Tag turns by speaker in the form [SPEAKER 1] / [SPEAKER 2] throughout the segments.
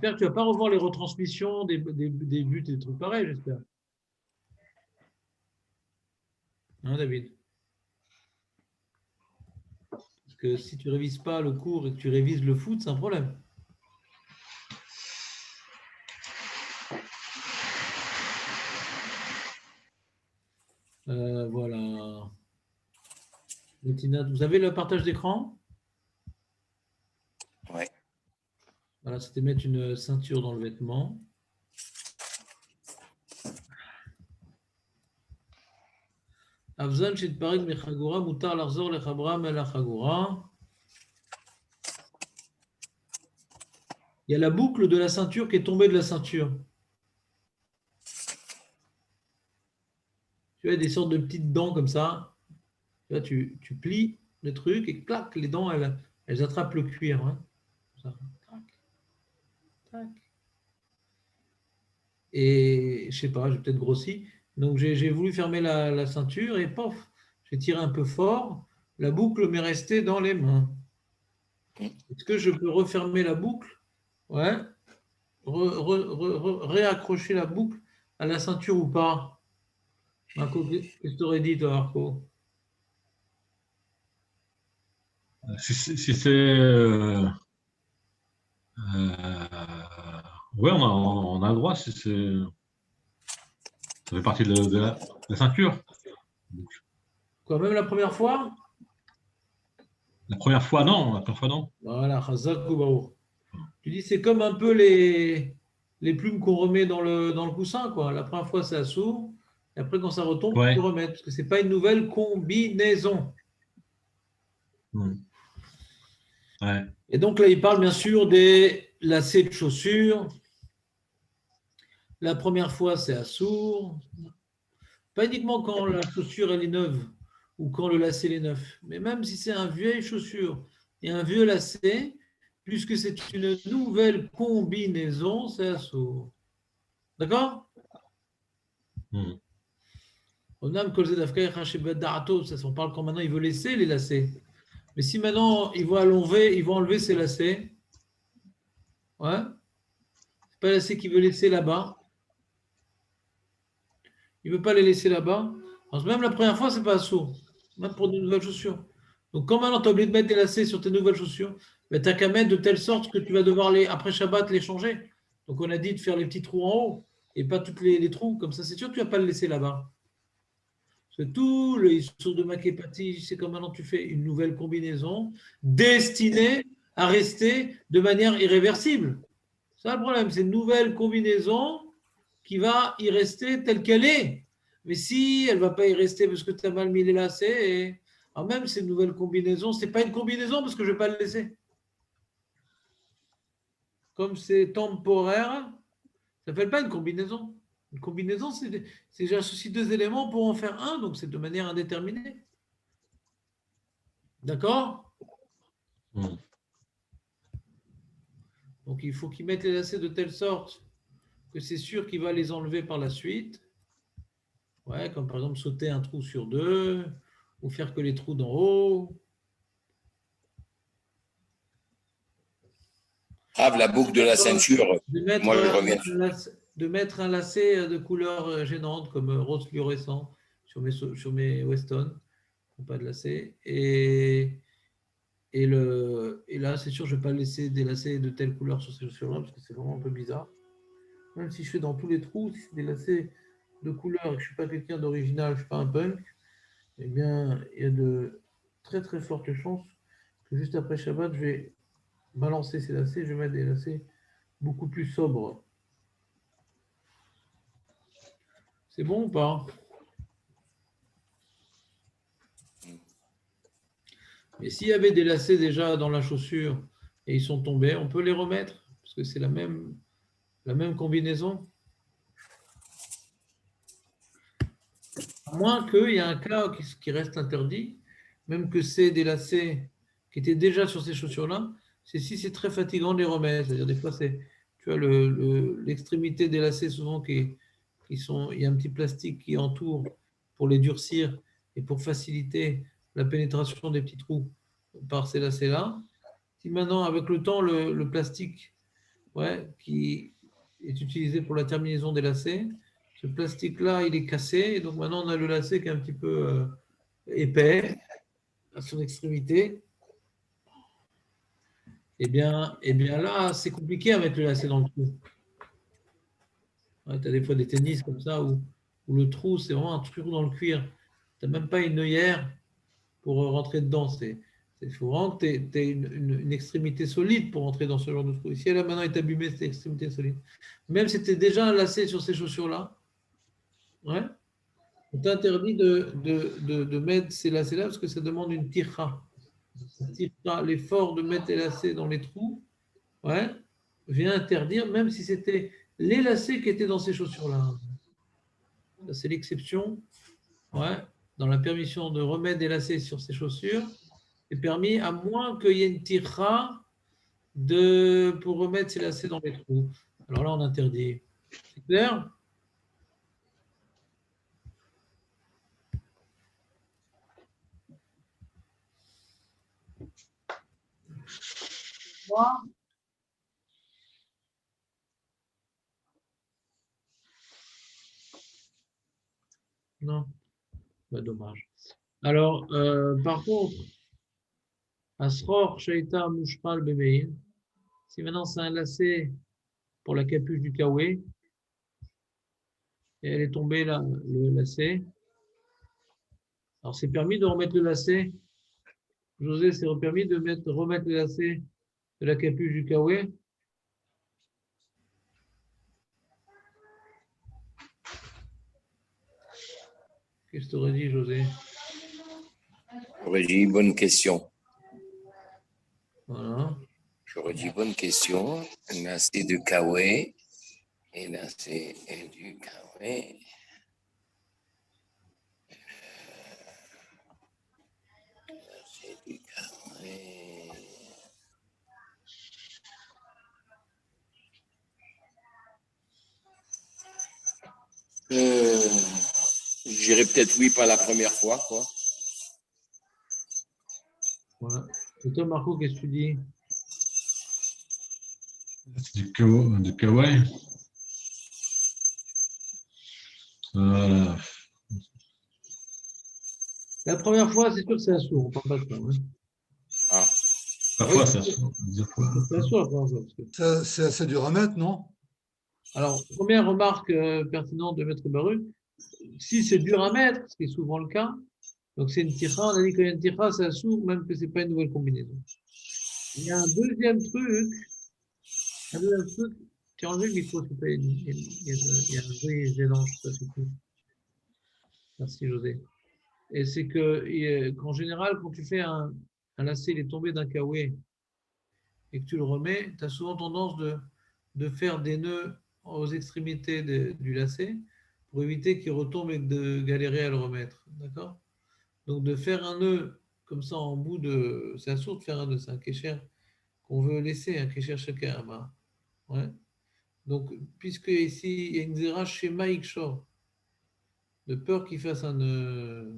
[SPEAKER 1] J'espère que tu ne vas pas revoir les retransmissions des buts et des trucs pareils, j'espère. Hein, David? Parce que si tu ne révises pas le cours et que tu révises le foot, c'est un problème. Voilà. Bettina, vous avez le partage d'écran?
[SPEAKER 2] Oui.
[SPEAKER 1] Voilà, c'était mettre une ceinture dans le vêtement. Avzan shitparig mechagura mutar larzor lechabra melachagura. Il y a la boucle de la ceinture qui est tombée de la ceinture. Tu as des sortes de petites dents comme ça. Tu vois, tu plies le truc et clac, les dents, elles attrapent le cuir. Hein. Ça. Tac, tac. Et je sais pas, j'ai peut-être grossi. Donc j'ai voulu fermer la ceinture et pof, j'ai tiré un peu fort. La boucle m'est restée dans les mains. Est-ce que je peux refermer la boucle? Ouais. Réaccrocher la boucle à la ceinture ou pas? Marco, qu'est-ce que tu aurais dit, toi, Marco?
[SPEAKER 3] Si c'est ouais, on a le droit si c'est ça fait partie de la ceinture.
[SPEAKER 1] Quoi, même la première fois?
[SPEAKER 3] La première fois, non. La première fois, non.
[SPEAKER 1] Voilà, Chazak ou Baour. Tu dis, c'est comme un peu les plumes qu'on remet dans le coussin, quoi. La première fois, c'est à sourd. Et après, quand ça retombe, tu
[SPEAKER 3] Ouais.
[SPEAKER 1] le remets. Parce que ce n'est pas une nouvelle combinaison.
[SPEAKER 3] Ouais.
[SPEAKER 1] Et donc là, il parle bien sûr des lacets de chaussures. La première fois, c'est à sourd. Pas uniquement quand la chaussure elle est neuve ou quand le lacet est neuf, mais même si c'est un vieille chaussure et un vieux lacet, puisque c'est une nouvelle combinaison, c'est à sourd. D'accord? On parle quand maintenant il veut laisser les lacets. Mais si maintenant il va enlever ses lacets, ouais, c'est pas les lacets qu'il veut laisser là-bas. Il ne veut pas les laisser là-bas. Même la première fois, c'est pas sourd. Même pour de nouvelles chaussures. Donc, quand maintenant tu as oublié de mettre des lacets sur tes nouvelles chaussures, ben, tu n'as qu'à mettre de telle sorte que tu vas devoir, après Shabbat, les changer. Donc, on a dit de faire les petits trous en haut et pas tous les trous. Comme ça, c'est sûr que tu ne vas pas le laisser là-bas. Parce que tout le issur de Maképati, c'est comme maintenant tu fais une nouvelle combinaison destinée à rester de manière irréversible. C'est ça le problème, c'est une nouvelle combinaison qui va y rester telle qu'elle est. Mais si elle ne va pas y rester parce que tu as mal mis les lacets, alors même c'est une nouvelle combinaison, ce n'est pas une combinaison parce que je ne vais pas le laisser. Comme c'est temporaire, ça ne s'appelle pas une combinaison. Une combinaison, c'est j'associe deux éléments pour en faire un, donc c'est de manière indéterminée. D'accord? Donc il faut qu'il mette les lacets de telle sorte que c'est sûr qu'il va les enlever par la suite. Ouais, comme par exemple sauter un trou sur deux, ou faire que les trous d'en haut.
[SPEAKER 2] La boucle de la ceinture. Moi, je reviens.
[SPEAKER 1] De mettre un lacet de couleur gênante, comme rose fluorescent, sur mes Weston, qui n'ont pas de lacet. Et là, c'est sûr, je ne vais pas laisser des lacets de telle couleur sur ces chaussures-là, parce que c'est vraiment un peu bizarre. Même si je fais dans tous les trous, si c'est des lacets de couleur et que je ne suis pas quelqu'un d'original, je ne suis pas un punk, eh bien, il y a de très très fortes chances que juste après Shabbat, je vais balancer ces lacets, je vais mettre des lacets beaucoup plus sobres. C'est bon ou pas? Mais s'il y avait des lacets déjà dans la chaussure et ils sont tombés, on peut les remettre parce que c'est la même combinaison. À moins qu'il y ait un cas qui reste interdit, même que c'est des lacets qui étaient déjà sur ces chaussures-là, c'est si c'est très fatigant de les remettre. C'est-à-dire des fois, tu as l'extrémité des lacets souvent il y a un petit plastique qui entoure pour les durcir et pour faciliter la pénétration des petits trous par ces lacets-là. Si maintenant, avec le temps, le plastique ouais, qui est utilisé pour la terminaison des lacets. Ce plastique-là, il est cassé. Et donc maintenant, on a le lacet qui est un petit peu épais à son extrémité. Eh bien là, c'est compliqué avec le lacet dans le trou. Ouais, tu as des fois des tennis comme ça où le trou, c'est vraiment un trou dans le cuir. Tu n'as même pas une œillère pour rentrer dedans. Il faut vraiment que tu aies une extrémité solide pour rentrer dans ce genre de trou. Ici, là, maintenant, est abîmée cette extrémité solide. Même si tu déjà un lacet sur ces chaussures-là, ouais, on t'interdit de mettre ces lacets-là parce que ça demande une tirra. L'effort de mettre les lacets dans les trous, ouais, vient interdire, même si c'était les lacets qui étaient dans ces chaussures-là. Ça, c'est l'exception. Ouais, dans la permission de remettre des lacets sur ces chaussures, c'est permis à moins qu'il y ait une tirra pour remettre ces lacets dans les trous. Alors là, on interdit. C'est clair? Non, bah, dommage. Alors, par contre, Asror, Shaita, Mouchral, Bebeïn, si maintenant c'est un lacet pour la capuche du kawé, et elle est tombée là, le lacet, alors c'est permis de remettre le lacet. José, c'est permis de remettre le lacet de la capuche du kawé. Qu'est-ce que tu aurais dit, José?
[SPEAKER 2] J'aurais dit bonne question.
[SPEAKER 1] Voilà.
[SPEAKER 2] J'aurais dit bonne question. Là, c'est de Kawe. Et là, c'est du Kawe. C'est du Kawe. Je dirais peut-être oui, pas la première fois, quoi.
[SPEAKER 1] Voilà. Et toi, Marco, qu'est-ce que tu dis?
[SPEAKER 3] C'est du kawaii.
[SPEAKER 1] La première fois, c'est sûr que c'est assourd, on parle pas de ça. Hein.
[SPEAKER 2] Ah.
[SPEAKER 3] Parfois, ça se
[SPEAKER 1] C'est assourd la première fois. Parce que...
[SPEAKER 4] C'est assez dur à mettre, non?
[SPEAKER 1] Alors, première remarque pertinente de Maître Baruch, si c'est dur à mettre, ce qui est souvent le cas, donc c'est une tira, on a dit qu'il y a une tira, c'est assourd, même que ce n'est pas une nouvelle combinaison. Il y a un deuxième truc, tu as enlevé le micro, s'il te plaît, il y a un bruit gênant, je ne sais pas si tu... Merci José. Et c'est qu'en général, quand tu fais un lacet, il est tombé d'un kawé et que tu le remets, tu as souvent tendance de faire des nœuds aux extrémités du lacet pour éviter qu'il retombe et de galérer à le remettre. D'accord? Donc de faire un nœud comme ça en bout de... C'est assourd de faire un nœud, c'est un kécher qu'on veut laisser, un kécher chacun. Ouais. Donc, puisque ici, il y a une zéra chez Maïk Shor, de peur qu'il fasse un nœud...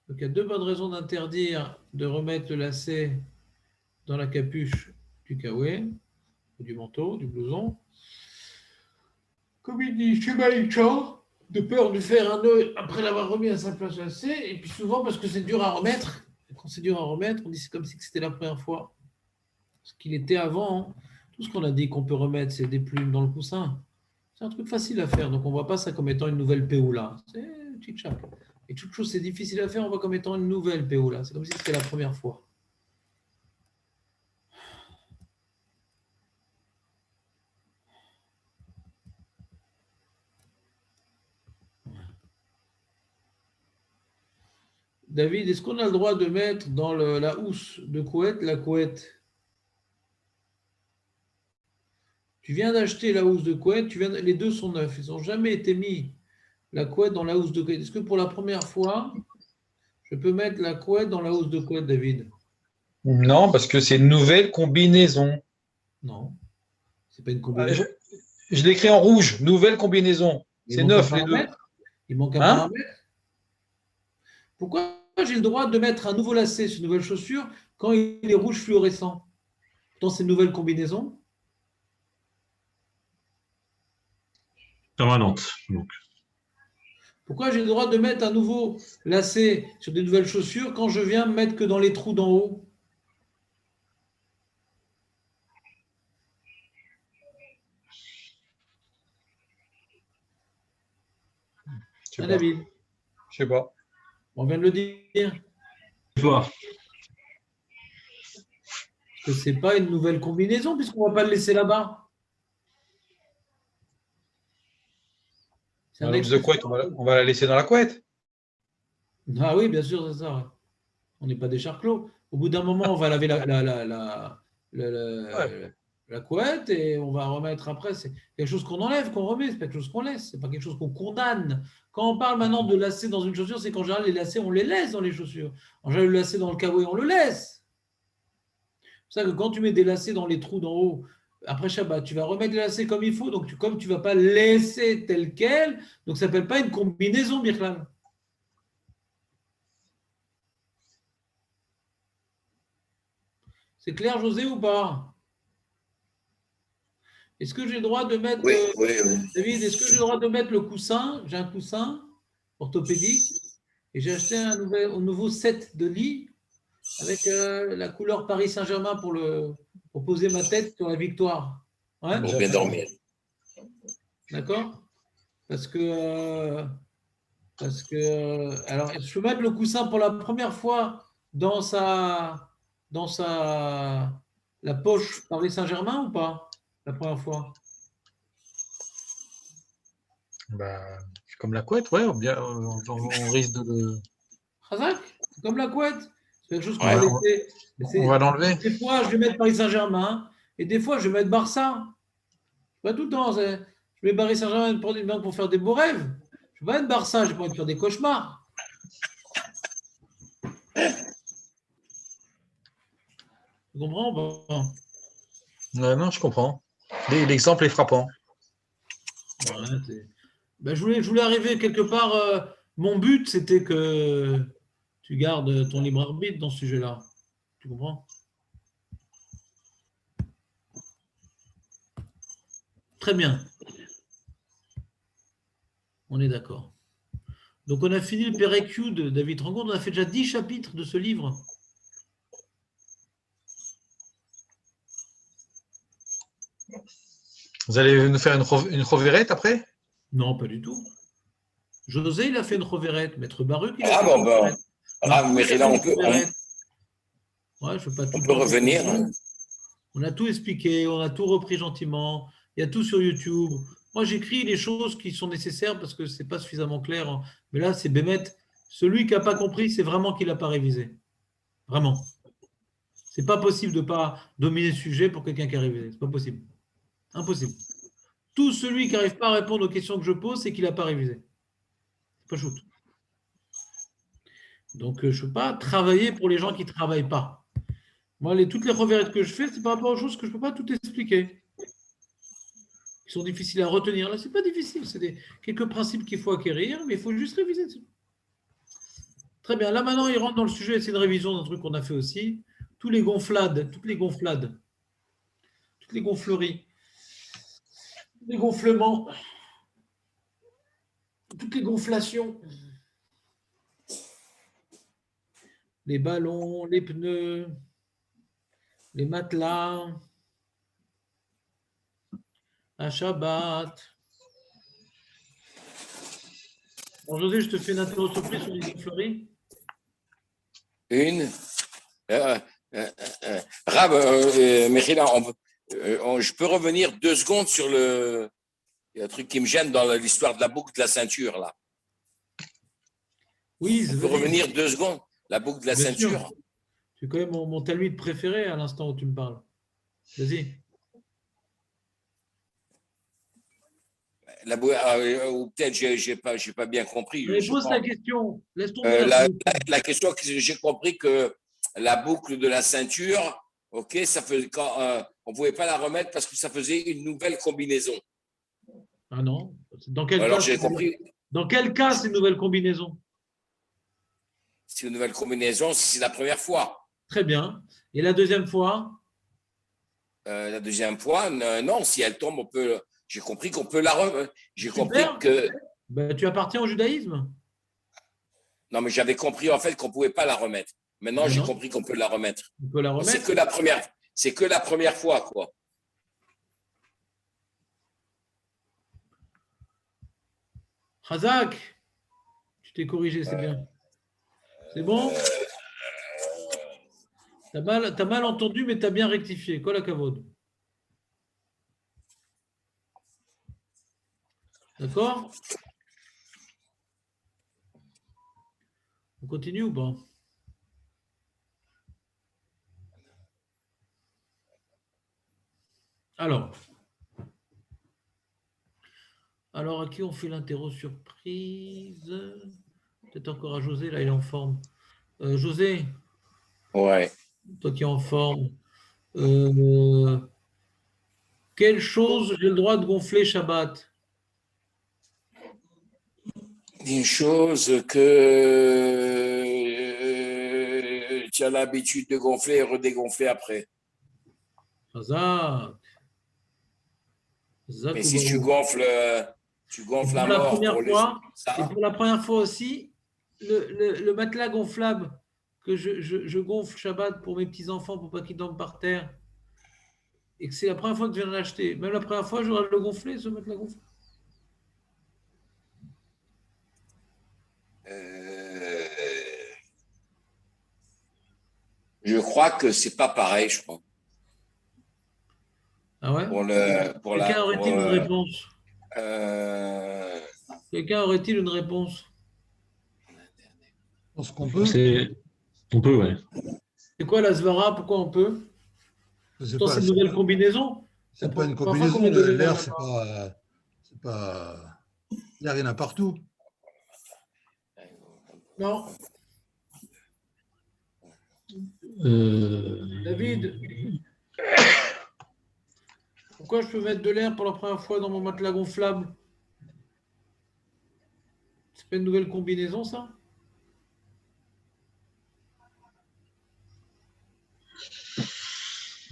[SPEAKER 1] Donc, il y a deux bonnes raisons d'interdire de remettre le lacet dans la capuche du kawé, ou du manteau, du blouson. Comme il dit chez Maïcha, de peur de faire un nœud après l'avoir remis à sa place lacet, et puis souvent parce que c'est dur à remettre. Et quand c'est dur à remettre, on dit c'est comme si c'était la première fois. Ce qu'il était avant, hein. Tout ce qu'on a dit qu'on peut remettre, c'est des plumes dans le coussin. C'est un truc facile à faire, donc on ne voit pas ça comme étant une nouvelle péoula. C'est tchitchak. Et toute chose c'est difficile à faire, on voit comme étant une nouvelle péoula. C'est comme si c'était la première fois. David, est-ce qu'on a le droit de mettre dans la housse de couette la couette? Tu viens d'acheter la housse de couette, les deux sont neufs, ils n'ont jamais été mis, la couette dans la housse de couette. Est-ce que pour la première fois, je peux mettre la couette dans la housse de couette, David?
[SPEAKER 5] Non, parce que c'est une nouvelle combinaison.
[SPEAKER 1] Non, c'est pas une combinaison.
[SPEAKER 5] Je l'écris en rouge, nouvelle combinaison. C'est neuf les deux.
[SPEAKER 1] Il manque un paramètre. Pourquoi j'ai le droit de mettre un nouveau lacet sur une nouvelle chaussure quand il est rouge fluorescent? Pourtant, c'est une nouvelle combinaison.
[SPEAKER 3] Permanente. Donc,
[SPEAKER 1] Pourquoi j'ai le droit de mettre un nouveau lacet sur des nouvelles chaussures quand je viens me mettre que dans les trous d'en haut?
[SPEAKER 5] Je sais
[SPEAKER 1] Hein,
[SPEAKER 5] pas.
[SPEAKER 1] David?
[SPEAKER 5] Je sais pas.
[SPEAKER 1] On vient de le dire.
[SPEAKER 3] toi,
[SPEAKER 1] Que ce n'est pas une nouvelle combinaison puisqu'on ne va pas le laisser là-bas. C'est un
[SPEAKER 5] Alors, the couette, on va la laisser dans la couette.
[SPEAKER 1] Ah oui, bien sûr, c'est ça. Ouais. On n'est pas des charclos. Au bout d'un moment, on va laver
[SPEAKER 5] Ouais.
[SPEAKER 1] la couette et on va remettre après. C'est quelque chose qu'on enlève, qu'on remet, c'est pas quelque chose qu'on laisse, c'est pas quelque chose qu'on condamne. Quand on parle maintenant de lacets dans une chaussure, c'est qu'en général, les lacets, on les laisse dans les chaussures. En général, le lacet dans le kawaii, on le laisse. C'est ça que quand tu mets des lacets dans les trous d'en haut, après Shabbat, tu vas remettre les lacets comme il faut. Donc, comme tu ne vas pas laisser tel quel, donc ça ne s'appelle pas une combinaison, Birklan. C'est clair, José, ou pas? Est-ce que j'ai le droit de mettre,
[SPEAKER 2] Oui, oui, oui.
[SPEAKER 1] David, est-ce que j'ai le droit de mettre le coussin? J'ai un coussin orthopédique et j'ai acheté un nouveau set de lit avec la couleur Paris Saint-Germain pour poser ma tête sur la victoire. Ouais,
[SPEAKER 2] Pour bien dormir.
[SPEAKER 1] d'accord? Parce que, alors, je peux mettre le coussin pour la première fois dans la poche Paris Saint-Germain ou pas? La première fois.
[SPEAKER 5] Bah, c'est comme la couette, ouais. On risque de.
[SPEAKER 1] Khazak, c'est comme la couette. C'est quelque chose qu'on
[SPEAKER 2] Ouais.
[SPEAKER 1] va laisser.
[SPEAKER 5] On va l'enlever.
[SPEAKER 1] Des fois, je vais mettre Paris Saint-Germain et des fois, je vais mettre Barça. Pas tout le temps. Je mets Paris Saint-Germain pour faire des beaux rêves. Je vais pas être Barça, je vais pas envie de faire des cauchemars. Tu comprends ou pas?
[SPEAKER 5] Ouais, non, je comprends. L'exemple est frappant.
[SPEAKER 1] Ouais, ben, je voulais arriver quelque part. Mon but, c'était que tu gardes ton libre arbitre dans ce sujet-là. Tu comprends? Très bien. On est d'accord. Donc, on a fini le Pérécule de David Rangon. On a fait déjà 10 chapitres de ce livre.
[SPEAKER 5] Vous allez nous faire une reverette après?
[SPEAKER 1] Non, pas du tout. José, il a fait une reverette. Maître Baruch, il a
[SPEAKER 2] Ah
[SPEAKER 1] fait
[SPEAKER 2] bon,
[SPEAKER 1] une
[SPEAKER 2] bon.
[SPEAKER 1] reverette.
[SPEAKER 2] Ah, mais là,
[SPEAKER 1] Ouais, je ne peux pas tout
[SPEAKER 2] on peut revenir.
[SPEAKER 1] On a tout expliqué, on a tout repris gentiment. Il y a tout sur YouTube. Moi, j'écris les choses qui sont nécessaires parce que ce n'est pas suffisamment clair. Mais là, c'est Bémet. Celui qui n'a pas compris, c'est vraiment qu'il n'a pas révisé. Vraiment. Ce n'est pas possible de ne pas dominer le sujet pour quelqu'un qui a révisé. Ce n'est pas possible. Impossible. Tout celui qui n'arrive pas à répondre aux questions que je pose, c'est qu'il n'a pas révisé. C'est pas shoot. Donc, je ne peux pas travailler pour les gens qui ne travaillent pas. Moi, toutes les reverrettes que je fais, c'est par rapport aux choses que je ne peux pas tout expliquer. Qui sont difficiles à retenir. Là, ce n'est pas difficile. C'est quelques principes qu'il faut acquérir, mais il faut juste réviser dessus. Très bien. Là, maintenant, il rentre dans le sujet. C'est une révision d'un truc qu'on a fait aussi. Toutes les gonflades, toutes les gonfleries, les gonflements, toutes les gonflations, les ballons, les pneus, les matelas, un Shabbat. Bon, José, je te fais une interro surprise sur les gonfleries.
[SPEAKER 2] Une. Rab, Mechila, je peux revenir 2 secondes sur il y a un truc qui me gêne dans l'histoire de la boucle de la ceinture, là.
[SPEAKER 1] Oui,
[SPEAKER 2] On peut revenir 2 secondes, la boucle de la
[SPEAKER 1] Bien
[SPEAKER 2] ceinture.
[SPEAKER 1] sûr. C'est quand même mon talmide préféré à l'instant où tu me parles. Vas-y.
[SPEAKER 2] Ou peut-être j'ai pas bien compris.
[SPEAKER 1] Mais pose ta question. Laisse tomber.
[SPEAKER 2] La question que j'ai compris que la boucle de la ceinture, ok, ça faisait on pouvait pas la remettre parce que ça faisait une nouvelle combinaison.
[SPEAKER 1] Ah non. Dans quel
[SPEAKER 2] Alors
[SPEAKER 1] cas,
[SPEAKER 2] j'ai compris.
[SPEAKER 1] Dans quel cas c'est une nouvelle combinaison?
[SPEAKER 2] C'est une nouvelle combinaison, c'est la première fois.
[SPEAKER 1] Très bien. Et la deuxième fois?
[SPEAKER 2] La deuxième fois, non, si elle tombe, on peut. J'ai compris qu'on peut la remettre. J'ai compris
[SPEAKER 1] Super.
[SPEAKER 2] que.
[SPEAKER 1] Ben, tu appartiens au judaïsme.
[SPEAKER 2] Non, mais j'avais compris en fait qu'on ne pouvait pas la remettre. Maintenant,
[SPEAKER 1] Ben
[SPEAKER 2] j'ai
[SPEAKER 1] non,
[SPEAKER 2] compris qu'on peut la remettre.
[SPEAKER 1] on peut la
[SPEAKER 2] C'est
[SPEAKER 1] remettre.
[SPEAKER 2] que la première. C'est que la première fois, quoi.
[SPEAKER 1] Razak, tu t'es corrigé, c'est bien. C'est bon? T'as mal entendu, mais t'as bien rectifié. Kol hakavod. D'accord? On continue ou pas? Alors, à qui on fait l'interro surprise? Peut-être encore à José, là, il est en forme. José,
[SPEAKER 2] Ouais.
[SPEAKER 1] toi qui es en forme, euh, quelle chose j'ai le droit de gonfler Shabbat?
[SPEAKER 2] Une chose que tu as l'habitude de gonfler et redégonfler après.
[SPEAKER 1] Razak.
[SPEAKER 2] Mais si
[SPEAKER 1] Zakoubaou.
[SPEAKER 2] tu
[SPEAKER 1] Et
[SPEAKER 2] gonfles
[SPEAKER 1] pour
[SPEAKER 2] à
[SPEAKER 1] la
[SPEAKER 2] mort
[SPEAKER 1] première
[SPEAKER 2] pour les.
[SPEAKER 1] fois, et
[SPEAKER 2] Ça,
[SPEAKER 1] pour la première fois aussi, le matelas gonflable que je gonfle Shabbat pour mes petits-enfants pour pas qu'ils dorment par terre, et que c'est la première fois que je viens de l'acheter. Même la première fois, j'aurais le gonfler, ce matelas gonflable.
[SPEAKER 2] euh, je crois que c'est pas pareil, je crois.
[SPEAKER 1] Ah ouais?
[SPEAKER 2] Pour la,
[SPEAKER 1] Quelqu'un
[SPEAKER 2] pour,
[SPEAKER 1] aurait-il une réponse?
[SPEAKER 2] euh,
[SPEAKER 1] Quelqu'un aurait-il une réponse?
[SPEAKER 5] Je pense qu'on peut.
[SPEAKER 3] On peut, ouais.
[SPEAKER 1] C'est quoi la svara? Pourquoi on peut?
[SPEAKER 5] Je sais
[SPEAKER 1] Pourtant, c'est
[SPEAKER 5] pas.
[SPEAKER 1] une nouvelle combinaison. La
[SPEAKER 5] C'est pas une
[SPEAKER 1] première fois qu'on
[SPEAKER 5] combinaison.
[SPEAKER 1] met de l'air
[SPEAKER 5] L'air,
[SPEAKER 1] là-bas.
[SPEAKER 5] c'est pas. L'air, il y en a partout.
[SPEAKER 1] Non,
[SPEAKER 3] Euh,
[SPEAKER 1] David, pourquoi je peux mettre de l'air pour la première fois dans mon matelas gonflable? C'est pas une nouvelle combinaison, ça?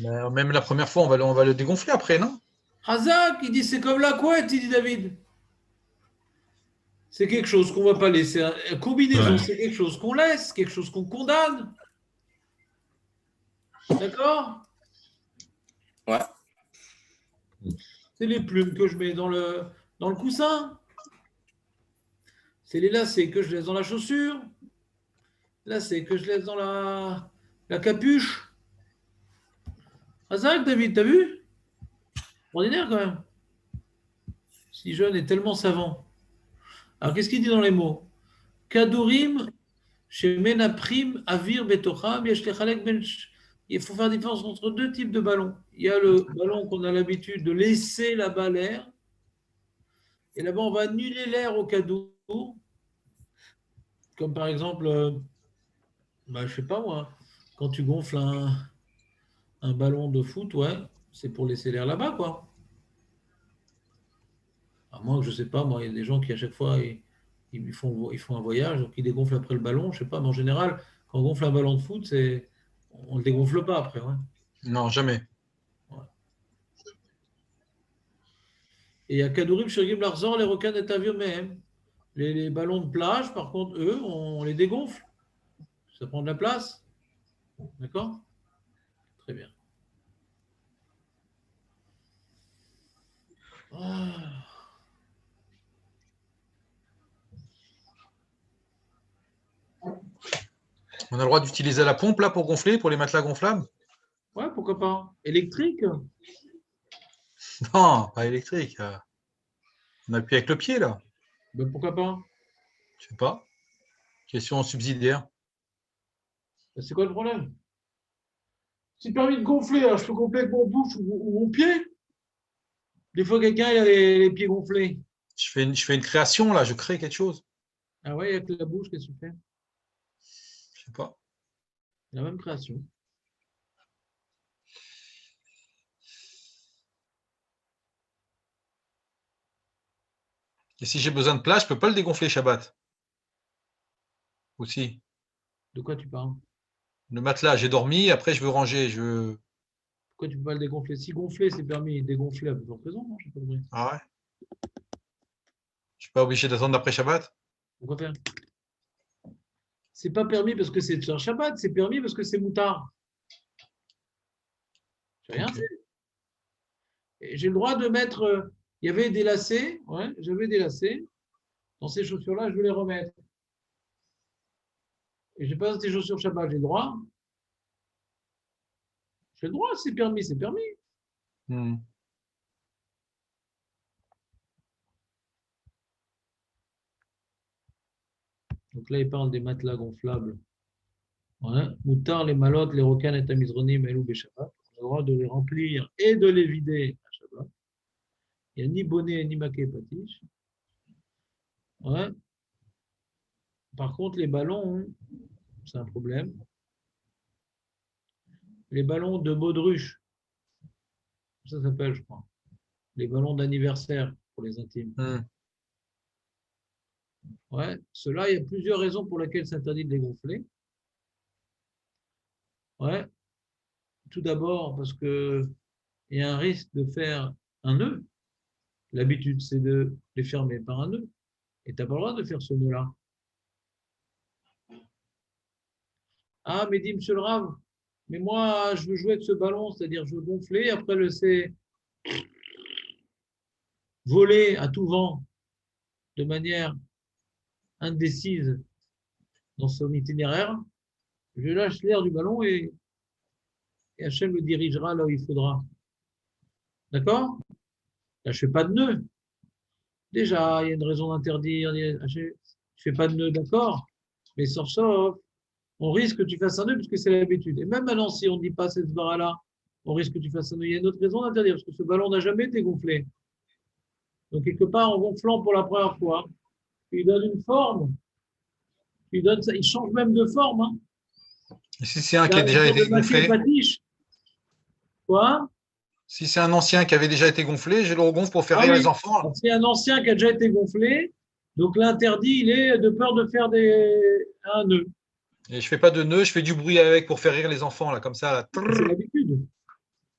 [SPEAKER 5] Mais même la première fois, on va le dégonfler après, non?
[SPEAKER 1] Razak, il dit c'est comme la couette, il dit David. C'est quelque chose qu'on ne va pas laisser. Combinaison,
[SPEAKER 3] ouais.
[SPEAKER 1] c'est quelque chose qu'on laisse, quelque chose qu'on condamne. D'accord?
[SPEAKER 2] ouais.
[SPEAKER 1] C'est les plumes que je mets dans le coussin. C'est les lacets que je laisse dans la chaussure. Lacets que je laisse dans la capuche. Razak, David, t'as vu? Ordinaire quand même. Si jeune est tellement savant. Alors, qu'est-ce qu'il dit dans les mots? Kadurim, chez Menaprim, Avir, Betocham, Yesh Lechalek Ben. Il faut faire la différence entre deux types de ballons. Il y a le ballon qu'on a l'habitude de laisser là-bas l'air. Et là-bas, on va annuler l'air au cadeau. Comme par exemple, je sais pas moi, quand tu gonfles un ballon de foot, ouais, c'est pour laisser l'air là-bas, quoi. À moins que je sais pas, moi, il y a des gens qui à chaque fois, ils font un voyage, donc ils dégonflent après le ballon, je sais pas, mais en général, quand on gonfle un ballon de foot, on ne le dégonfle pas après, ouais.
[SPEAKER 5] Non, jamais.
[SPEAKER 1] Et il y a Kadourim, Shirgim, Larzor, les requins et avions même. Les ballons de plage, par contre, eux, on les dégonfle. Ça prend de la place. D'accord? Très bien. Ah.
[SPEAKER 5] On a le droit d'utiliser la pompe là pour gonfler, pour les matelas gonflables?
[SPEAKER 1] Ouais, pourquoi pas? Électrique?
[SPEAKER 5] Non, pas électrique. On appuie avec le pied là.
[SPEAKER 1] Ben, pourquoi pas?
[SPEAKER 5] Je sais pas. Question subsidiaire.
[SPEAKER 1] Ben, c'est quoi le problème? C'est permis de gonfler, alors je peux gonfler avec mon bouche ou mon pied. Des fois, quelqu'un il a les pieds gonflés.
[SPEAKER 5] Je fais une création là, je crée quelque chose.
[SPEAKER 1] Ah ouais, avec la bouche, qu'est-ce que tu fais?
[SPEAKER 5] Je sais pas.
[SPEAKER 1] La même création.
[SPEAKER 5] Et si j'ai besoin de place, je peux pas le dégonfler Shabbat. Aussi.
[SPEAKER 1] De quoi tu parles?
[SPEAKER 5] Le matelas, j'ai dormi, après je veux ranger.
[SPEAKER 1] Pourquoi tu ne peux pas le dégonfler? Si gonfler, c'est permis, dégonfler à plusieurs raisons, non? Je n'ai pas compris.
[SPEAKER 5] Ah ouais? Je suis pas obligé d'attendre après Shabbat?
[SPEAKER 1] Pourquoi faire? C'est pas permis parce que c'est un Shabbat, c'est permis parce que c'est moutard. J'ai rien
[SPEAKER 5] Ok.
[SPEAKER 1] fait. Et j'ai le droit de mettre. Il y avait des lacets, ouais, j'avais des lacets. Dans ces chaussures-là, je vais les remettre. Et je n'ai pas des chaussures Shabbat, j'ai le droit. J'ai le droit, c'est permis, c'est permis.
[SPEAKER 5] Hmm.
[SPEAKER 1] Donc là, il parle des matelas gonflables. Ouais. Moutar, les malottes, les rocanes et tamizronim, elou Shabbat. On a le droit de les remplir et de les vider à Shabbat. Il n'y a ni bonnet ni maquet patiche. Ouais. Par contre, les ballons, c'est un problème. Les ballons de baudruche, ça s'appelle, je crois. Les ballons d'anniversaire pour les intimes.
[SPEAKER 5] Hmm.
[SPEAKER 1] Ouais. Ceux-là, il y a plusieurs raisons pour lesquelles c'est interdit de les gonfler. Ouais. Tout d'abord, parce qu'il y a un risque de faire un nœud. L'habitude, c'est de les fermer par un nœud. Et tu n'as pas le droit de faire ce nœud-là. Ah, mais dit monsieur le Rav, mais moi, je veux jouer avec ce ballon, c'est-à-dire je veux gonfler, après le laisser voler à tout vent de manière indécise dans son itinéraire. Je lâche l'air du ballon et Hachem le dirigera là où il faudra. D'accord? Là, je ne fais pas de nœud. Déjà, il y a une raison d'interdire. Je ne fais pas de nœud, d'accord? Mais sauf, on risque que tu fasses un nœud parce que c'est l'habitude. Et même maintenant, si on ne dit pas cette bara-là, on risque que tu fasses un nœud. Il y a une autre raison d'interdire parce que ce ballon n'a jamais été gonflé. Donc, quelque part, en gonflant pour la première fois, tu lui donnes une forme. Il change même de forme. Hein.
[SPEAKER 5] Et si c'est un
[SPEAKER 1] Il
[SPEAKER 5] qui a
[SPEAKER 1] a une
[SPEAKER 5] déjà
[SPEAKER 1] sorte
[SPEAKER 5] été
[SPEAKER 1] de maquet
[SPEAKER 5] gonflé,
[SPEAKER 1] patiche. Quoi?
[SPEAKER 5] si c'est un ancien qui avait déjà été gonflé, je le regonfle pour faire
[SPEAKER 1] Ah
[SPEAKER 5] rire
[SPEAKER 1] oui.
[SPEAKER 5] les enfants.
[SPEAKER 1] Alors, c'est un ancien qui a déjà été gonflé. Donc, l'interdit, il est de peur de faire un nœud.
[SPEAKER 5] Et je fais pas de nœud, je fais du bruit avec pour faire rire les enfants, là, comme ça. Là.
[SPEAKER 1] C'est l'habitude.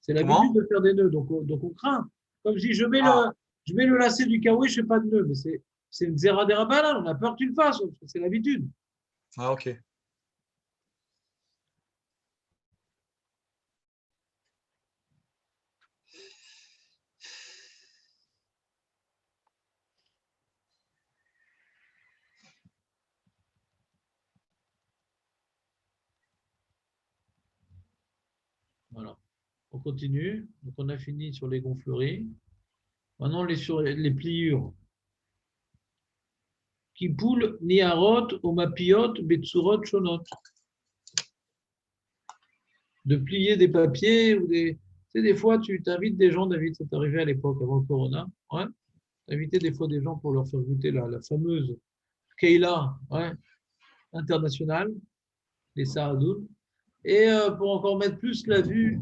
[SPEAKER 1] C'est l'habitude
[SPEAKER 5] Comment?
[SPEAKER 1] de faire des nœuds. Donc, on craint. Comme je dis, je mets
[SPEAKER 5] Ah,
[SPEAKER 1] le lacet du kawaii, je ne fais pas de nœud. Mais c'est une zera des rabbins. On a peur que tu le fasses. C'est l'habitude.
[SPEAKER 5] ah, ok.
[SPEAKER 1] Voilà. On continue. Donc, on a fini sur les gonfleries. Maintenant, sur les pliures. Kipoul, niarot, omapiot, betsurot, shonot. De plier des papiers ou des. Tu sais, des fois, tu t'invites des gens, David, c'est arrivé à l'époque avant le Corona. Ouais. Tu invitais des fois des gens pour leur faire goûter la fameuse Keila, ouais, internationale, les Saadoun. Et pour encore mettre plus la vue,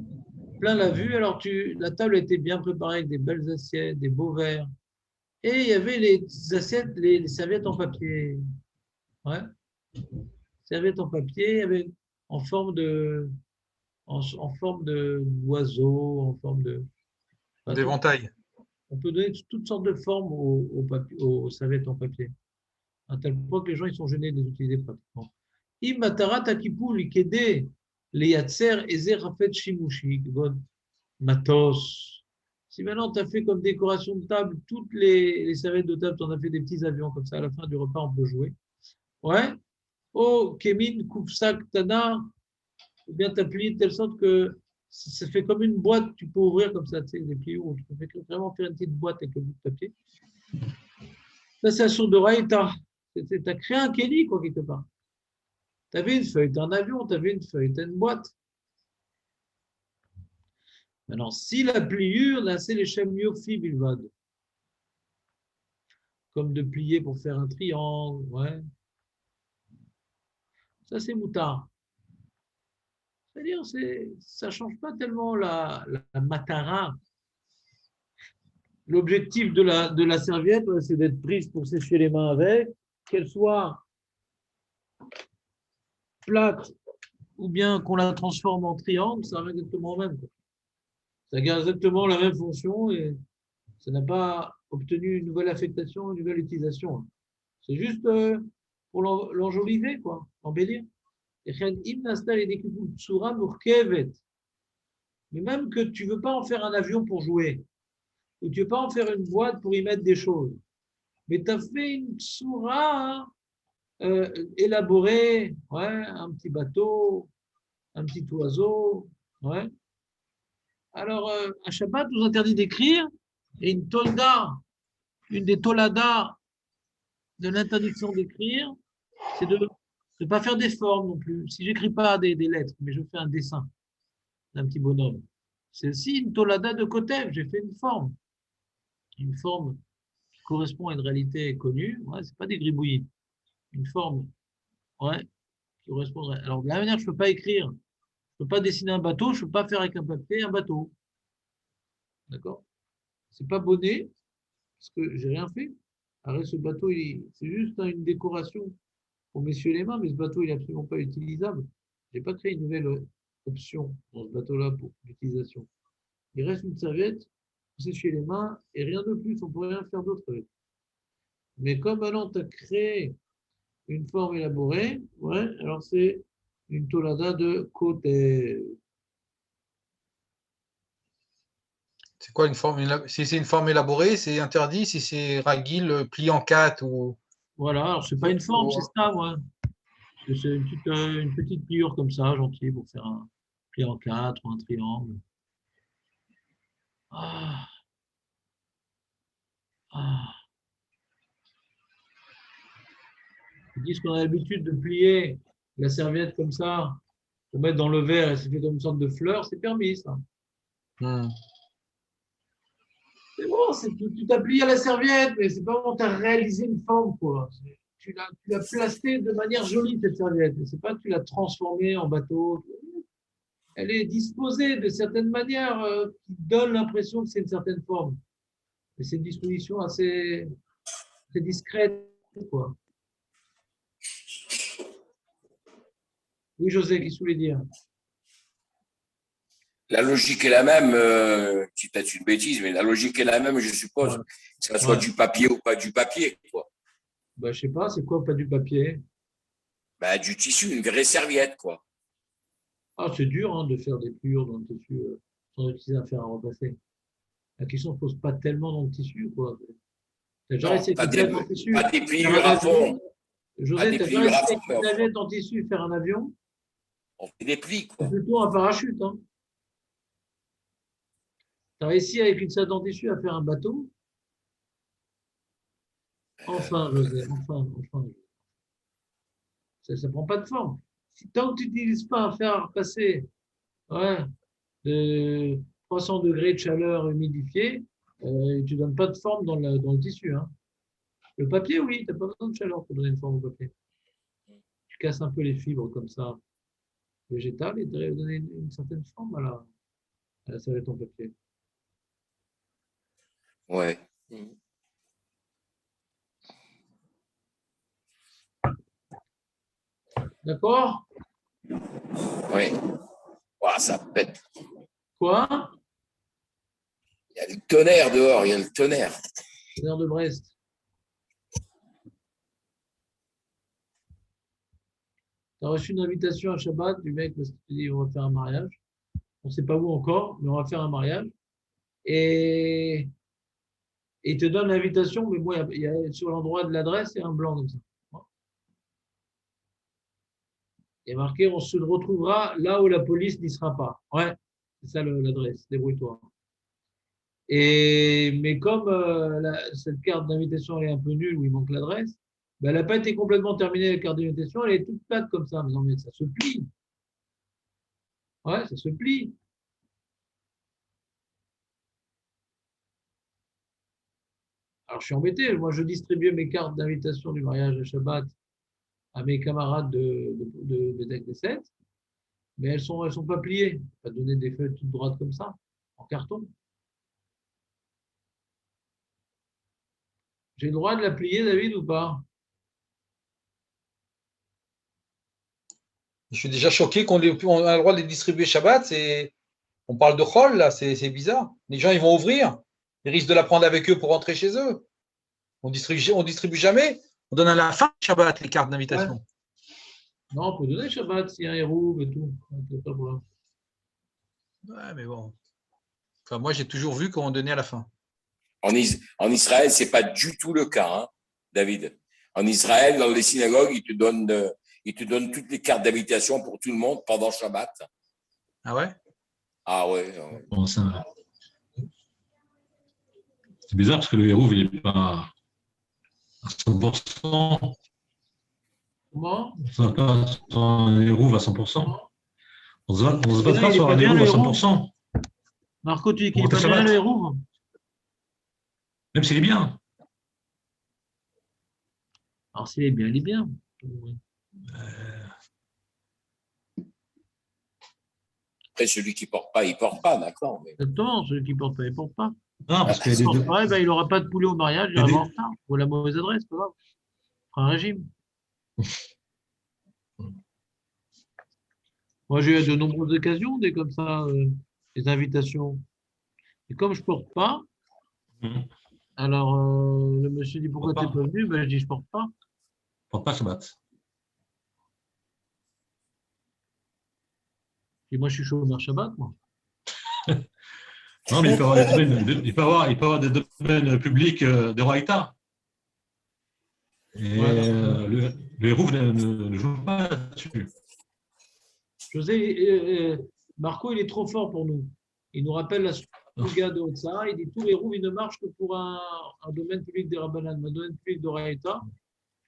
[SPEAKER 1] plein la vue, alors la table était bien préparée avec des belles assiettes, des beaux verres. Et il y avait les assiettes, les serviettes en papier. Ouais. Serviettes en papier avec, en forme de en forme d'oiseau, en forme de. Enfin,
[SPEAKER 5] D'éventail.
[SPEAKER 1] on peut donner toutes sortes de formes aux serviettes en papier. À tel point que les gens ils sont gênés de les utiliser pratiquement. Imatarat akipoul ikede leyatser ezer rafet shimushi god matos. Si maintenant tu as fait comme décoration de table toutes les serviettes de table, tu en as fait des petits avions comme ça, à la fin du repas on peut jouer. Ouais. Oh, Kemin, Koufsak, Tana, ou bien tu as plié de telle sorte que ça fait comme une boîte, tu peux ouvrir comme ça, tu sais, des pliés où tu peux vraiment faire une petite boîte avec le bout de papier. Ça, c'est un sourd d'oreille, tu as créé un Kelly, quoi, quelque part. Tu avais une feuille, tu as un avion, tu avais une feuille, tu as une boîte. Maintenant, si la pliure, là, c'est les Shem-Yofi Bilvad. Comme de plier pour faire un triangle, ouais. Ça, c'est moutard. C'est-à-dire, ça ne change pas tellement la matara. L'objectif de la serviette, c'est d'être prise pour sécher les mains avec, qu'elle soit plate ou bien qu'on la transforme en triangle, ça va exactement le même. Ça garde exactement la même fonction et ça n'a pas obtenu une nouvelle affectation, une nouvelle utilisation. C'est juste pour l'enjoliver, quoi, embellir. Et mais même que tu ne veux pas en faire un avion pour jouer, ou tu ne veux pas en faire une boîte pour y mettre des choses, mais tu as fait une tsura élaborée, ouais, un petit bateau, un petit oiseau, ouais. Alors, à Shabbat, nous interdit d'écrire, et une tolda, une des toladas de l'interdiction d'écrire, c'est de ne pas faire des formes non plus. Si je n'écris pas des lettres, mais je fais un dessin d'un petit bonhomme, c'est aussi une tolada de Kotev, j'ai fait une forme qui correspond à une réalité connue, ouais, ce n'est pas des gribouillis, une forme ouais, qui correspond. Alors, de la même manière, je ne peux pas écrire, je ne peux pas dessiner un bateau, je ne peux pas faire avec un papier un bateau. D'accord? C'est pas bonnet, parce que j'ai rien fait. Arrête, ce bateau, c'est juste une décoration pour messieurs les mains, mais ce bateau, il n'est absolument pas utilisable. Je n'ai pas créé une nouvelle option dans ce bateau-là pour l'utilisation. Il reste une serviette, c'est chez les mains, et rien de plus, on ne peut rien faire d'autre avec. Mais comme maintenant, tu as créé une forme élaborée, ouais, alors c'est une tolada de côté.
[SPEAKER 5] C'est quoi une forme Si c'est une forme élaborée, c'est interdit. Si c'est ragil, plié en quatre ou.
[SPEAKER 1] Voilà, alors c'est pas une forme, c'est ça, ouais. C'est une petite pliure comme ça, gentille, pour faire un pli en quatre ou un triangle. Ah, ah. Ils disent qu'on a l'habitude de plier la serviette comme ça, pour mettre dans le verre et c'est fait comme une sorte de fleur, c'est permis, ça. C'est bon, tu t'as plié la serviette, mais c'est pas bon, tu as réalisé une forme, quoi. Tu l'as placée de manière jolie, cette serviette. C'est pas que tu l'as transformée en bateau. Elle est disposée de certaines manières qui donnent l'impression que c'est une certaine forme. Mais c'est une disposition assez discrète, quoi. Oui, José, qu'est-ce que tu voulais dire?
[SPEAKER 2] La logique est la même, c'est peut-être une bêtise, mais la logique est la même, je suppose,
[SPEAKER 1] Ouais.
[SPEAKER 2] que ça soit du papier ou pas du papier, quoi.
[SPEAKER 1] Bah, je sais pas, c'est quoi, pas du papier?
[SPEAKER 2] Ben, du tissu, une vraie serviette, quoi.
[SPEAKER 1] Ah, c'est dur hein, de faire des pliures dans le tissu sans utiliser un fer à repasser. La question ne se pose pas tellement dans le tissu, quoi. Tu as déjà
[SPEAKER 2] Non,
[SPEAKER 1] essayé avec une serviette en tissu
[SPEAKER 2] pas des
[SPEAKER 1] faire un
[SPEAKER 2] pliures à
[SPEAKER 1] avion?
[SPEAKER 2] fond, pas
[SPEAKER 1] José,
[SPEAKER 2] des
[SPEAKER 1] tu as déjà
[SPEAKER 2] pliures à
[SPEAKER 1] essayé
[SPEAKER 2] fond,
[SPEAKER 1] avec
[SPEAKER 2] mais
[SPEAKER 1] une serviette en tissu faire un avion?
[SPEAKER 2] on fait des plis,
[SPEAKER 1] C'est
[SPEAKER 2] quoi.
[SPEAKER 1] plutôt un parachute. Hein. Tu as réussi avec une serviette en tissu à faire un bateau? Enfin, José, enfin. Ça ne prend pas de forme. Tant que tu n'utilises pas un fer à repasser ouais, de 300 degrés de chaleur humidifiée, tu ne donnes pas de forme dans le tissu. Hein. Le papier, oui, tu n'as pas besoin de chaleur pour donner une forme au papier. Tu casses un peu les fibres comme ça, végétales, et tu arrives à donner une certaine forme à la serviette en papier.
[SPEAKER 2] Ouais.
[SPEAKER 1] D'accord?
[SPEAKER 2] Oui. Ouah, ça pète.
[SPEAKER 1] Quoi?
[SPEAKER 2] Il y a le tonnerre dehors, il y a le tonnerre.
[SPEAKER 1] Tonnerre de Brest. Tu as reçu une invitation à Shabbat du mec parce qu'il te dit on va faire un mariage. On ne sait pas où encore, mais on va faire un mariage. Et il te donne l'invitation, mais moi, il y a sur l'endroit de l'adresse, il y a un blanc comme ça. Il y a marqué on se retrouvera là où la police n'y sera pas. Ouais, c'est ça l'adresse, débrouille-toi. Mais comme cette carte d'invitation est un peu nulle, où il manque l'adresse, ben, elle n'a pas été complètement terminée, la carte d'invitation, elle est toute plate comme ça. Mais non, mais ça se plie. Ouais, ça se plie. Alors, je suis embêté. Moi, je distribuais mes cartes d'invitation du mariage de Shabbat à mes camarades de Bedek des 7, mais elles sont pas pliées. Pas donner des feuilles toutes droites comme ça, en carton. J'ai le droit de la plier, David, ou pas?
[SPEAKER 5] Je suis déjà choqué qu'on a le droit de les distribuer Shabbat. On parle de Chol, là, c'est bizarre. Les gens, ils vont ouvrir. Ils risquent de la prendre avec eux pour rentrer chez eux. On distribue jamais. On donne à la fin du Shabbat les cartes d'invitation.
[SPEAKER 1] Ouais. Non, on peut donner Shabbat s'il y a un héros et tout.
[SPEAKER 5] Ouais, mais bon. Enfin, moi, j'ai toujours vu qu'on donnait à la fin.
[SPEAKER 2] En Israël, ce n'est pas du tout le cas, hein, David. En Israël, dans les synagogues, ils te donnent toutes les cartes d'invitation pour tout le monde pendant Shabbat.
[SPEAKER 5] Ah ouais?
[SPEAKER 2] Ah ouais.
[SPEAKER 3] Bon, c'est bizarre parce que le héros, il n'est pas à 100%.
[SPEAKER 1] Comment?
[SPEAKER 3] On ne va pas sur un héros à 100%. On se base pas
[SPEAKER 1] Il est
[SPEAKER 3] sur
[SPEAKER 1] pas
[SPEAKER 3] un
[SPEAKER 1] bien,
[SPEAKER 3] héros
[SPEAKER 1] le
[SPEAKER 3] à
[SPEAKER 1] héros.
[SPEAKER 3] 100%.
[SPEAKER 1] Marco, tu dis qu'il
[SPEAKER 3] Pour
[SPEAKER 1] est pas
[SPEAKER 3] rentrer
[SPEAKER 1] bien,
[SPEAKER 3] Shabbat.
[SPEAKER 1] le héros?
[SPEAKER 3] Même s'il est bien.
[SPEAKER 1] Alors, s'il est bien, il est bien.
[SPEAKER 2] Après, celui qui ne porte pas, il ne porte pas, d'accord. Mais...
[SPEAKER 1] Exactement, celui qui ne porte pas, il ne porte pas.
[SPEAKER 3] Non, parce qu'il y a
[SPEAKER 1] S'il
[SPEAKER 3] des
[SPEAKER 1] ne porte pas, ben, il n'aura pas de poulet au mariage, il
[SPEAKER 3] Et des-
[SPEAKER 1] arrive en retard. Ou la mauvaise adresse, pas grave. Il fera un régime. Moi, j'ai eu de nombreuses occasions, comme ça, des invitations. Et comme je ne porte pas,
[SPEAKER 3] Mhm.
[SPEAKER 1] alors le monsieur dit pourquoi tu n'es pas venu? Ben, je dis je ne porte pas.
[SPEAKER 3] porte pas Shabbat.
[SPEAKER 1] Et moi, je suis chômeur Shabbat, moi.
[SPEAKER 3] Non, mais il peut avoir des domaines, il peut avoir des domaines publics de Roaïta. Et
[SPEAKER 1] Ouais.
[SPEAKER 3] le héros ne joue pas là-dessus.
[SPEAKER 1] José, Marco, il est trop fort pour nous. Il nous rappelle la Suga de Haute-Sahara. Il dit tous les héros, ils ne marchent que pour un domaine public des Rabbanan, un domaine public de Raïta.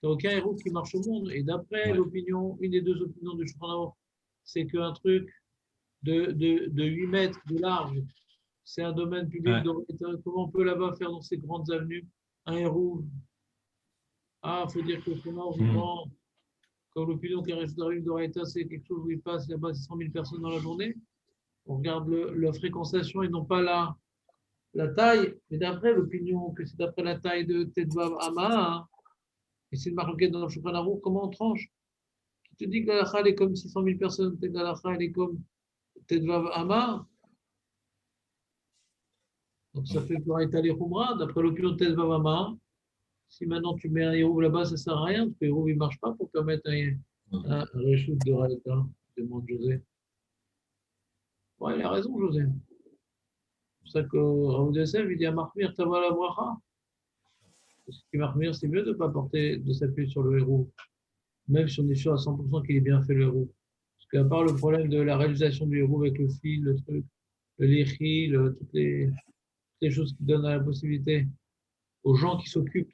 [SPEAKER 1] Il n'y a aucun héros qui marche au monde. Et d'après
[SPEAKER 3] Ouais.
[SPEAKER 1] l'opinion, une des deux opinions du Shulchan Aruch, c'est qu'un truc de 8 mètres de large, c'est un domaine public
[SPEAKER 3] Ouais.
[SPEAKER 1] de Raïta. Comment on peut là-bas faire dans ces grandes avenues un héros? Ah, il faut dire que comment vivant, comme l'opinion qui reste de Raïta, c'est quelque chose où il passe là-bas 100 000 personnes dans la journée. On regarde la fréquentation et non pas la taille, mais d'après l'opinion, que c'est d'après la taille de Tedvav Ama, hein, et c'est une marque dans le Shulchan Aruch, comment on tranche? Qui te dit que la halakha est comme 600 000 personnes, peut-être la halakha elle est comme Tedvav Ama, donc ça fait pour étaler Khumra, d'après l'opinion de Tedvav Ama, si maintenant tu mets un héros là-bas, ça ne sert à rien, parce que le héros il ne marche pas pour permettre un reshoot de Raïta, demande José. Ouais, il a raison, José. C'est pour ça que Raoud Yosef, il dit à Mahmir, t'as la bracha. Ce qui Mahmir, c'est mieux de ne pas porter, de s'appuyer sur le héros, même si on est sûr à 100% qu'il est bien fait le héros. Parce qu'à part le problème de la réalisation du héros avec le fil, le truc, le léchi, toutes les choses qui donnent la possibilité aux gens qui s'occupent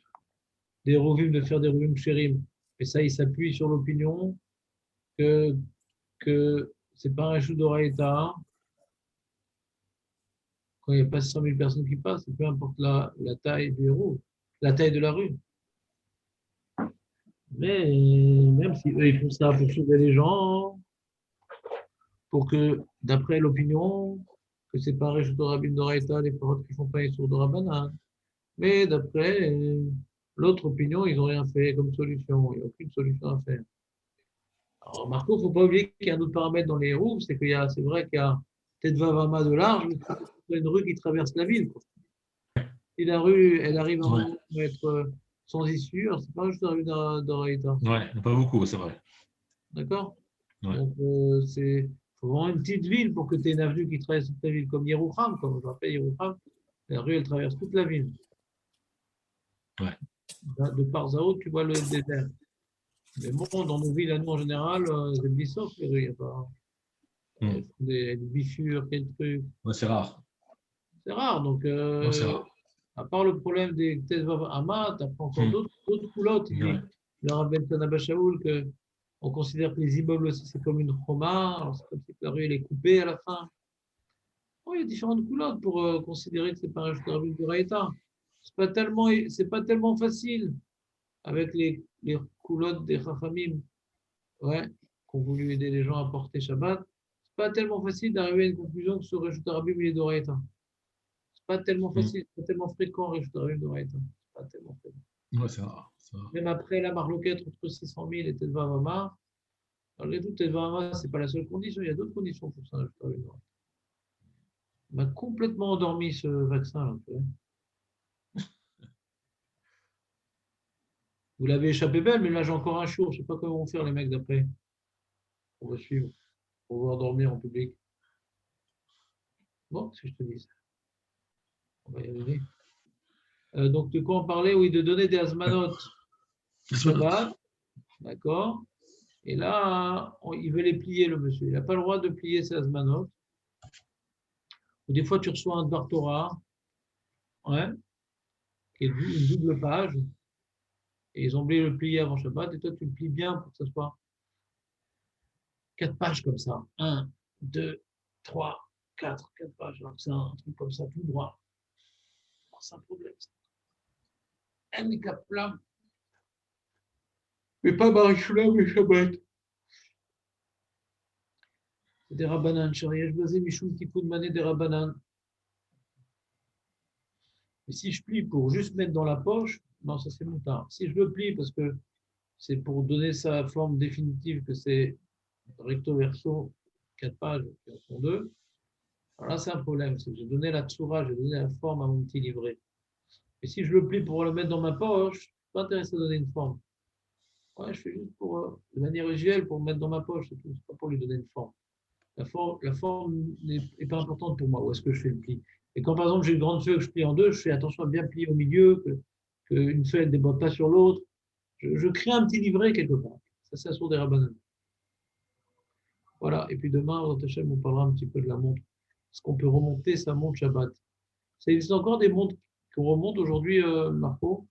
[SPEAKER 1] des hérovim de faire des hérovim chérim. Et ça, il s'appuie sur l'opinion que c'est pas un chou d'oreilleta. Quand il n'y a pas 100 000 personnes qui passent, peu importe la taille du héros, la taille de la rue. Mais même si eux, ils font ça pour sauver les gens, pour que, d'après l'opinion, que c'est pas un réchute de Rabbi Doraïta, les paroles qui font pas les sourds de Rabbanan. Mais d'après l'autre opinion, ils n'ont rien fait comme solution. Il n'y a aucune solution à faire. Alors, Marco, il ne faut pas oublier qu'il y a un autre paramètre dans les roues, c'est vrai qu'il y a peut-être 20 de large, mais c'est une rue qui traverse la ville, quoi. Si la rue, elle arrive à un moment où être sans issue, alors c'est pas juste la rue d'Oraïta.
[SPEAKER 3] Ouais, pas beaucoup, c'est vrai.
[SPEAKER 1] D'accord?
[SPEAKER 3] Ouais.
[SPEAKER 1] Donc, il faut vraiment une petite ville pour que tu aies une avenue qui traverse toute la ville, comme Yerouham, comme je rappelle Yerouham, la rue, elle traverse toute la ville.
[SPEAKER 3] Ouais.
[SPEAKER 1] De part à autre, tu vois le désert. Mais bon, dans nos villes, à nous, en général, c'est Bissau, les rues, il n'y a pas. Des bifures, quel truc.
[SPEAKER 3] Ouais, c'est rare.
[SPEAKER 1] C'est rare. Donc,
[SPEAKER 3] Ouais, c'est rare.
[SPEAKER 1] à part le problème des Tezvav Hama, tu apprends encore d'autres coulottes. Il dit, le Rabben Tanaba Shaoul, qu'on considère que les immeubles aussi, c'est comme une choma. Alors, c'est comme si la rue, elle est coupée à la fin. Oh, il y a différentes coulottes pour considérer que c'est pas un Rabbi de Raïta. C'est pas tellement facile avec les coulottes des Chachamim, ouais, qui ont voulu aider les gens à porter Shabbat. C'est pas tellement facile d'arriver à une conclusion que ce Reshut Rabbi il est d'Oraïta. C'est pas tellement facile, c'est pas tellement fréquent Reshut Rabbi d'Oraïta. C'est pas tellement fréquent.
[SPEAKER 3] Ouais, c'est rare.
[SPEAKER 1] Même après la marloquette entre 600 000 et Tedva Mama, malgré tout, Tedva Mama, c'est pas la seule condition, il y a d'autres conditions pour ça, Reshut Rabbi d'Oraïta. Il m'a complètement endormi ce vaccin. Là, tu vois. Vous l'avez échappé belle, mais là j'ai encore un jour. Je ne sais pas comment vont faire les mecs d'après. On va suivre. Pour pouvoir dormir en public. Bon, si je te dis ça. On va y arriver. Donc, de quoi on parlait? Oui, de donner des asmanotes. Shabbat. D'accord. Et là, il veut les plier, le monsieur. Il n'a pas le droit de plier ses asmanotes. Ou des fois, tu reçois un Dvar Torah, ouais, qui est une double page. Et ils ont oublié de le plier avant Shabbat. Et toi, tu le plies bien pour que ce soit 4 pages comme ça. 1, 2, 3, 4 pages. Donc, c'est un truc comme ça, tout droit. C'est un problème. Handicap plat. Mais pas Barishula, mais Shabbat. C'est des Rabbanan. Shariach basé Michoum Tikkun Mané des Rabbanan. Et si je plie pour juste mettre dans la poche, non, ça c'est moutard. Si je le plie parce que c'est pour donner sa forme définitive, que c'est recto verso, 4 pages, qui en sont 2, alors là c'est un problème. C'est que j'ai donné la tsura, j'ai donné la forme à mon petit livret. Et si je le plie pour le mettre dans ma poche, je ne suis pas intéressé à donner une forme. Ouais, je fais juste pour, de manière visuelle, pour le mettre dans ma poche, c'est tout. C'est pas pour lui donner une forme. La forme n'est pas importante pour moi. Où est-ce que je fais le pli? Et quand par exemple j'ai une grande feuille que je plie en deux, je fais attention à bien plier au milieu, qu'une feuille ne déborde pas sur l'autre. Je crée un petit livret quelque part. Ça, c'est sur des rabbanan. Voilà. Et puis demain, au Hachem, on parlera un petit peu de la montre. Est-ce qu'on peut remonter sa montre Shabbat? Ça existe encore des montres qu'on remonte aujourd'hui, Marco?